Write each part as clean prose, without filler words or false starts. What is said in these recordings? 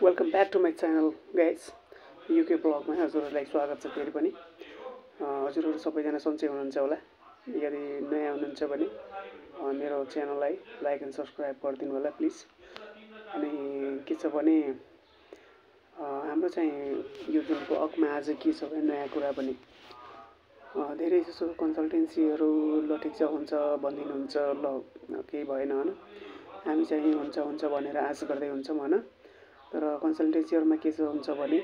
Welcome back to my channel guys. UK ब्लगमा हजुरहरूलाई स्वागत छ फेरि पनि। हजुरहरू सबैजना सन्चै हुनुहुन्छ होला। यदि नयाँ हुनुहुन्छ भने मेरो च्यानललाई लाइक एन्ड सब्सक्राइब गरिदिनु होला प्लिज। अनि के छ भने हाम्रो चाहिँ यो जुन ब्लगमा आज के छ भने नयाँ कुरा पनि धेरै जसो कन्सल्टेन्सीहरू ल ठिक छ हुन्छ भनिदिनुहुन्छ, ल केही भएन होइन, हामी चाहिँ हुन्छ भनेर आश गर्दै हुन्छौँ होइन। तर कन्सल्टेन्सीहरूमा के हुन्छ भने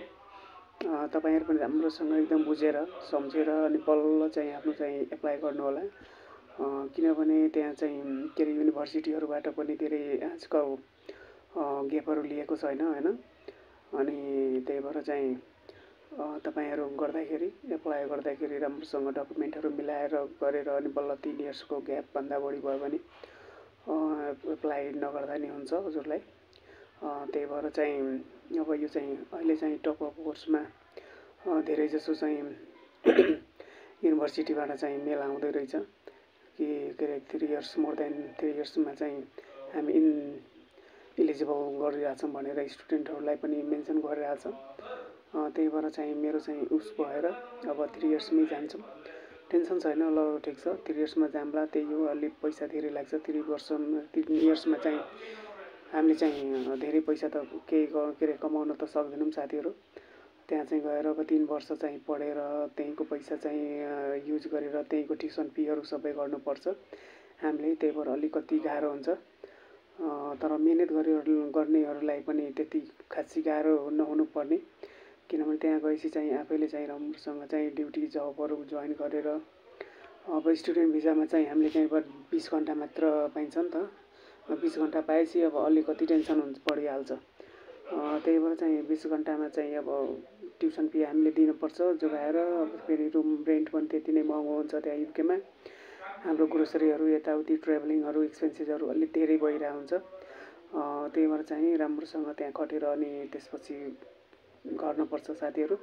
तपाईहरु पनि राम्रोसँग एकदम बुझेर सम्झेर अनि बल्ल चाहिँ आफ्नो चाहिँ एप्लाई गर्नु होला। किनभने त्यहाँ चाहिँ के अरे युनिभर्सिटीहरूबाट पनि धेरै आजकल ग्यापहरू लिएको छैन होइन। अनि त्यही भएर चाहिँ तपाईहरु गर्दाखेरि एप्लाई गर्दाखेरि राम्रोसँग डकुमेन्टहरू मिलाएर गरेर अनि बल्ल 3 इयर्सको ग्याप भन्दा बढी भयो भने एप्लाई नगर्दा नि हुन्छ हजुरलाई। त्यही भएर चाहिँ अब यो चाहिँ अहिले चाहिँ टप अप कोर्समा धेरै जसो चाहिँ युनिभर्सिटीबाट चाहिँ मेल आउँदै रहेछ कि के अरे 3 इयर्स मोर देन 3 इयर्समा चाहिँ हामी इलिजिबल गरिरहेछौँ भनेर स्टुडेन्टहरूलाई पनि मेन्सन गरिरहेछ। त्यही भएर चाहिँ मेरो चाहिँ उस भएर अब 3 इयर्समै जान्छौँ, टेन्सन छैन, ल ठिक छ 3 इयर्समा जाम्ला। त्यही हो, अलि पैसा धेरै लाग्छ 3 इयर्समा चाहिँ हामीले चाहिँ धेरै पैसा त केही के अरे कमाउन त सक्दैनौँ साथीहरू। त्यहाँ चाहिँ गएर अब 3 वर्ष चाहिँ पढेर त्यहीँको पैसा चाहिँ युज गरेर त्यहीँको ट्युसन फीहरू सबै गर्नुपर्छ हामीले। त्यही भएर अलिकति गाह्रो हुन्छ। तर मिहिनेत गर्नेहरूलाई पनि त्यति खासै गाह्रो नहुनु पर्ने, किनभने त्यहाँ गएपछि चाहिँ आफैले चाहिँ राम्रोसँग चाहिँ ड्युटी जबहरू जोइन गरेर अब स्टुडेन्ट भिजामा चाहिँ हामीले त्यहीँबाट 20 घन्टा मात्र पाइन्छ नि त। 20 घन्टा पाएपछि अब अलिकति टेन्सन बढिहाल्छ। त्यही भएर चाहिँ 20 घन्टामा चाहिँ अब ट्युसन फी हामीले दिनुपर्छ जोगाएर। अब फेरि रुम रेन्ट पनि त्यति नै महँगो हुन्छ त्यहाँ युकेमा। हाम्रो ग्रोसरीहरू यताउति ट्राभलिङहरू एक्सपेन्सेसहरू अलिक धेरै भइरहेको हुन्छ। त्यही भएर चाहिँ राम्रोसँग त्यहाँ खटेर अनि त्यसपछि गर्नुपर्छ साथीहरू।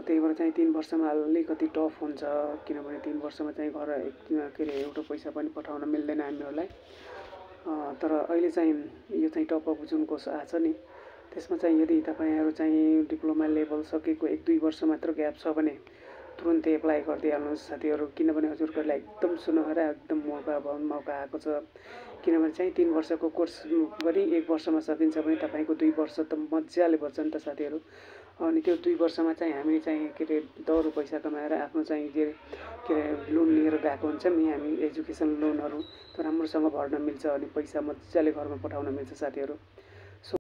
त्यही भएर चाहिँ 3 वर्षमा अलिकति टफ हुन्छ, किनभने 3 वर्षमा चाहिँ घर के अरे एउटा पैसा पनि पठाउन मिल्दैन हामीहरूलाई। तर अहिले चाहिँ यो चाहिँ टप अप जुन कोर्स आछ नि त्यसमा चाहिँ यदि तपाईहरु चाहिँ डिप्लोमा लेभल सकेको 1-2 वर्ष मात्र ग्याप छ भने तुरुन्तै एप्लाई गरिदिइहाल्नुहोस् साथीहरू। किनभने हजुरको लागि एकदम सुनहरा एकदम मौका आएको छ। किनभने चाहिँ 3 वर्षको कोर्स गरी 1 वर्षमा सकिन्छ भने तपाईको 2 वर्ष त मज्जाले बच्छ नि त साथीहरू। अनि त्यो 2 वर्षमा चाहिँ हामी चाहिँ के अरे दरु पैसा कमाएर आफ्नो चाहिँ के अरे लोन लिएर गएको हुन्छौँ नि हामी, एजुकेसन लोनहरू त्यो राम्रोसँग भर्न मिल्छ अनि पैसा मज्जाले घरमा पठाउन मिल्छ साथीहरू।